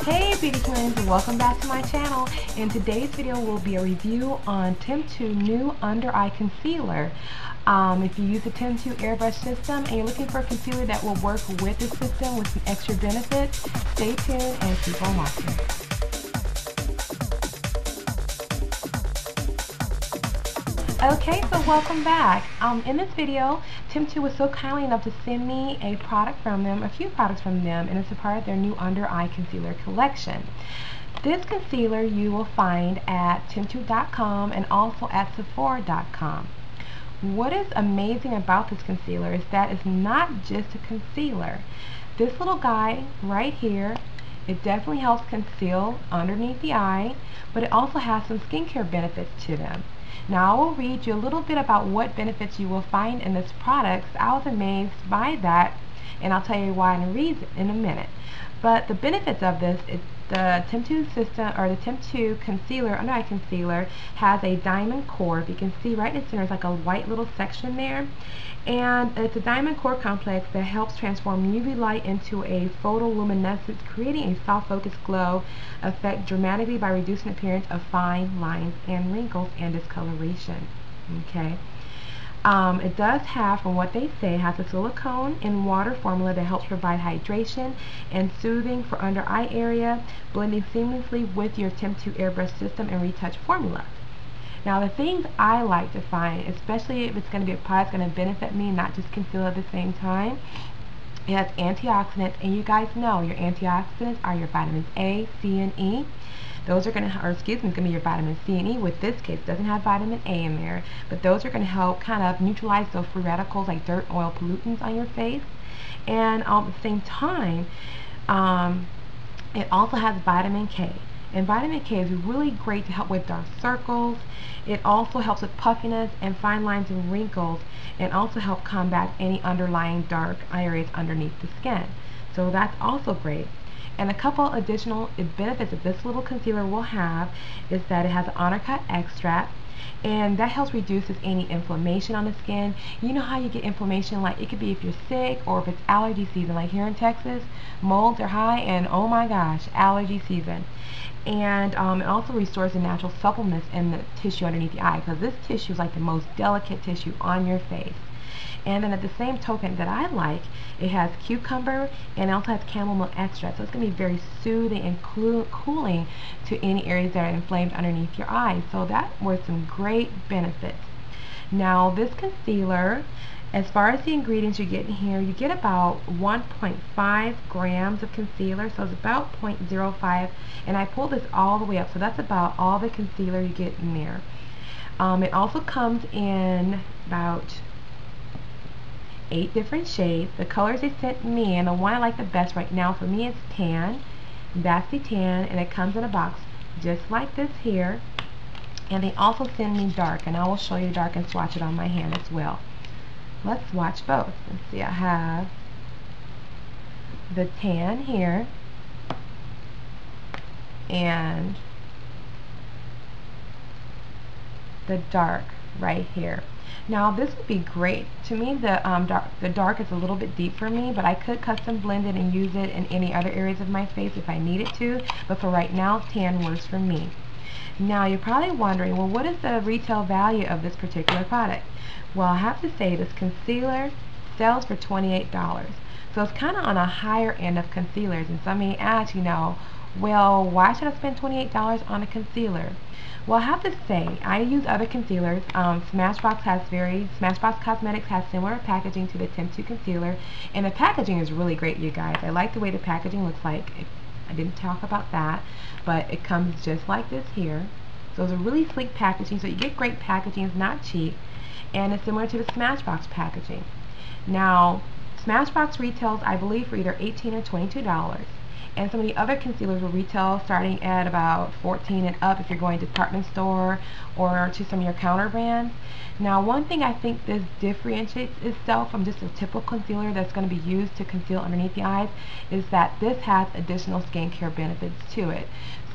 Hey beauty friends, welcome back to my channel. In today's video will be a review on Temptu New Under Eye Concealer. If you use the Temptu airbrush system and you're looking for a concealer that will work with the system with some extra benefits, stay tuned and keep on watching. Okay, so welcome back. In this video, Temptu was so kindly enough to send me a product from them, a few products from them, and it's a part of their new Under Eye Concealer collection. This concealer you will find at Temptu.com and also at Sephora.com. What is amazing about this concealer is that it's not just a concealer. This little guy right here, it definitely helps conceal underneath the eye, but it also has some skincare benefits to them. Now I will read you a little bit about what benefits you will find in this product. I was amazed by that, and I'll tell you why in a minute. But the benefits of this is the Temptu system, or the Temptu concealer, under eye concealer, has a diamond core. If you can see right in the center, it's like a white little section there. And it's a diamond core complex that helps transform UV light into a photoluminescence, creating a soft focused glow effect dramatically by reducing the appearance of fine lines and wrinkles and discoloration. Okay. It does have, from what they say, has a silicone and water formula that helps provide hydration and soothing for under eye area, blending seamlessly with your Temptu airbrush system and retouch formula. Now the things I like to find, especially if it's going to be a product that's going to benefit me, not just conceal at the same time, it has antioxidants, and you guys know your antioxidants are your vitamins A, C, and E. Those are going to, it's going to be your vitamin C and E. With this case, it doesn't have vitamin A in there, but those are going to help kind of neutralize those free radicals like dirt, oil, pollutants on your face. And at the same time, it also has vitamin K. And vitamin K is really great to help with dark circles. It also helps with puffiness and fine lines and wrinkles, and also help combat any underlying dark areas underneath the skin. So that's also great. And a couple additional benefits that this little concealer will have is that it has an Honor-Cut extract, and that helps reduces any inflammation on the skin. You know how you get inflammation, like it could be if you're sick or if it's allergy season, like here in Texas, molds are high, and oh my gosh, allergy season. And it also restores the natural suppleness in the tissue underneath the eye, because this tissue is like the most delicate tissue on your face. And then at the same token that I like, it has cucumber and it also has chamomile extract. So it's going to be very soothing and cooling to any areas that are inflamed underneath your eyes. So that was some great benefits. Now this concealer, as far as the ingredients you get in here, you get about 1.5 grams of concealer, so it's about 0.05, and I pulled this all the way up, so that's about all the concealer you get in there. It also comes in about 8 different shades. The colors they sent me, and the one I like the best right now for me is tan. That's the tan, and it comes in a box just like this here. And they also send me dark, and I will show you the dark and swatch it on my hand as well. Let's swatch both. Let's see, I have the tan here and the dark right here. Now this would be great. To me, the dark is a little bit deep for me, but I could custom blend it and use it in any other areas of my face if I needed to, but for right now, tan works for me. Now you're probably wondering, well, what is the retail value of this particular product? Well, I have to say this concealer sells for $28. So it's kind of on a higher end of concealers, and some may ask, well, why should I spend $28 on a concealer? Well, I have to say, I use other concealers. Smashbox Cosmetics has similar packaging to the Temptu concealer, and the packaging is really great, you guys. I like the way the packaging looks like. I didn't talk about that, but it comes just like this here. So it's a really sleek packaging, so you get great packaging. It's not cheap, and it's similar to the Smashbox packaging. Now, Smashbox retails, I believe, for either $18 or $22. And some of the other concealers will retail starting at about $14 and up if you're going to department store or to some of your counter brands. Now, one thing I think this differentiates itself from just a typical concealer that's going to be used to conceal underneath the eyes is that this has additional skincare benefits to it.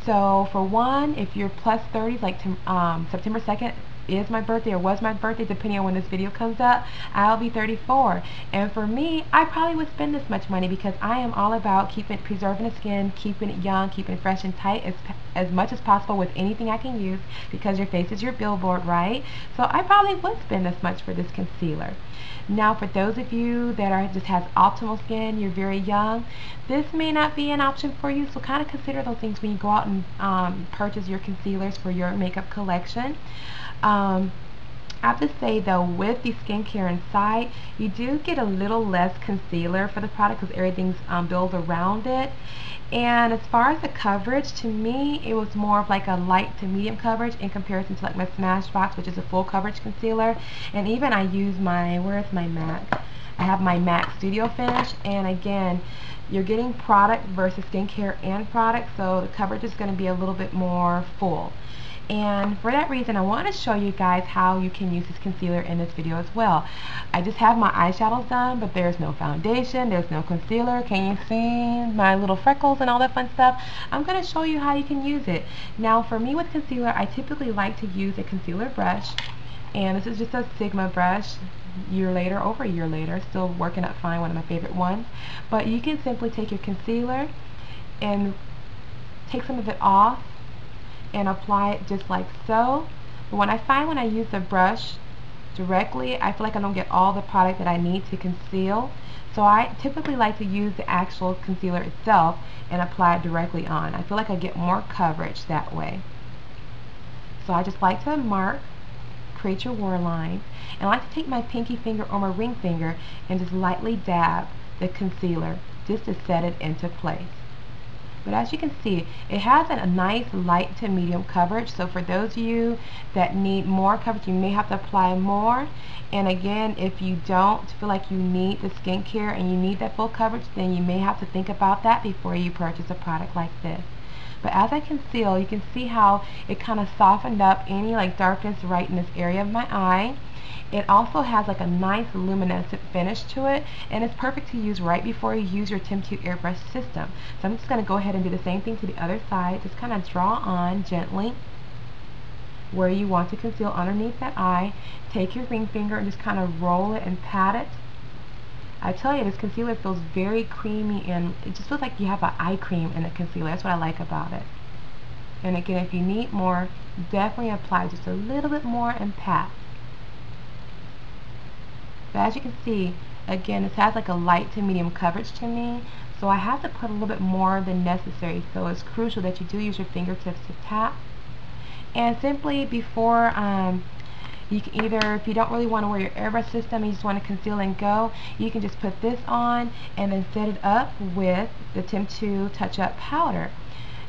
So for one, if you're plus 30, like September 2nd, is my birthday or was my birthday, depending on when this video comes up, I'll be 34. And for me, I probably would spend this much money because I am all about preserving the skin, keeping it young, keeping it fresh and tight as much as possible with anything I can use, because your face is your billboard, right? So I probably would spend this much for this concealer. Now, for those of you that just has optimal skin, you're very young, this may not be an option for you, so kind of consider those things when you go out and purchase your concealers for your makeup collection. I have to say though, with the skincare inside, you do get a little less concealer for the product because everything's built around it. And as far as the coverage, to me, it was more of like a light to medium coverage in comparison to like my Smashbox, which is a full coverage concealer. And even I use my, where's my MAC? I have my MAC Studio Finish, and again, you're getting product versus skincare and product, so the coverage is going to be a little bit more full. And for that reason, I want to show you guys how you can use this concealer in this video as well. I just have my eyeshadows done, but there's no foundation, there's no concealer. Can you see my little freckles and all that fun stuff? I'm going to show you how you can use it. Now, for me with concealer, I typically like to use a concealer brush, and this is just a Sigma brush. Over a year later, still working out fine, one of my favorite ones. But you can simply take your concealer and take some of it off and apply it just like so. But when I use the brush directly, I feel like I don't get all the product that I need to conceal. So I typically like to use the actual concealer itself and apply it directly on. I feel like I get more coverage that way. So I just like to mark, create your waterline, and I like to take my pinky finger or my ring finger and just lightly dab the concealer just to set it into place. But as you can see, it has a nice light to medium coverage, so for those of you that need more coverage, you may have to apply more. And again, if you don't feel like you need the skincare and you need that full coverage, then you may have to think about that before you purchase a product like this. But as I conceal, you can see how it kind of softened up any like darkness right in this area of my eye. It also has like a nice luminescent finish to it, and it's perfect to use right before you use your Temptu airbrush system. So I'm just going to go ahead and do the same thing to the other side. Just kind of draw on gently where you want to conceal underneath that eye. Take your ring finger and just kind of roll it and pat it. I tell you, this concealer feels very creamy, and it just feels like you have an eye cream in the concealer. That's what I like about it. And again, if you need more, definitely apply just a little bit more and pat. But as you can see, again, this has like a light to medium coverage to me, so I have to put a little bit more than necessary. So it's crucial that you do use your fingertips to tap. And simply before, you can either, if you don't really want to wear your airbrush system, you just want to conceal and go, you can just put this on and then set it up with the Temptu Touch Up Powder.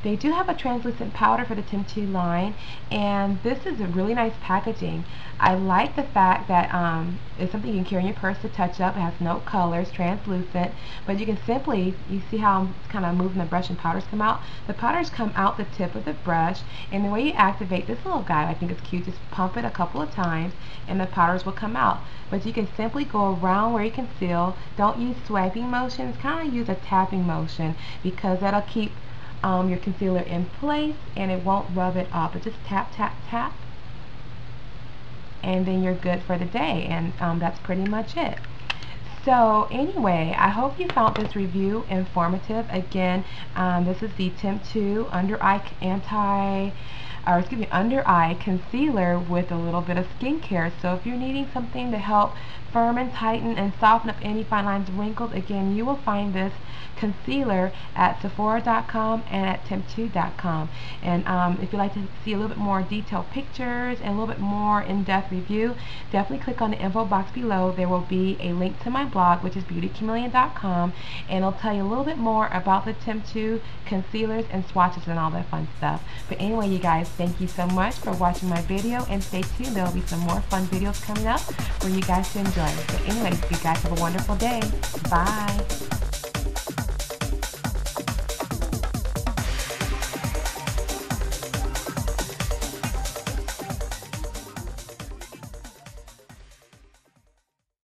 They do have a translucent powder for the Temptu line, and this is a really nice packaging. I like the fact that it's something you can carry in your purse to touch up. It has no colors, translucent, but you can simply, you see how I'm kind of moving the brush and powders come out? The powders come out the tip of the brush, and the way you activate this little guy, I think it's cute, just pump it a couple of times and the powders will come out. But you can simply go around where you conceal. Don't use swiping motions, kind of use a tapping motion, because that'll keep your concealer in place and it won't rub it off. But just tap, tap, tap, and then you're good for the day. And that's pretty much it. So anyway, I hope you found this review informative. Again, this is the Temptu Under Eye Under Eye Concealer with a little bit of skincare. So if you're needing something to help firm and tighten and soften up any fine lines and wrinkles, again, you will find this concealer at Sephora.com and at Temptu.com. And if you'd like to see a little bit more detailed pictures and a little bit more in-depth review, definitely click on the info box below. There will be a link to my blog, which is beautychameleon.com, and it'll tell you a little bit more about the Temptu concealers and swatches and all that fun stuff. But anyway, you guys, thank you so much for watching my video, and stay tuned. There will be some more fun videos coming up for you guys to enjoy. So anyways, you guys have a wonderful day. Bye.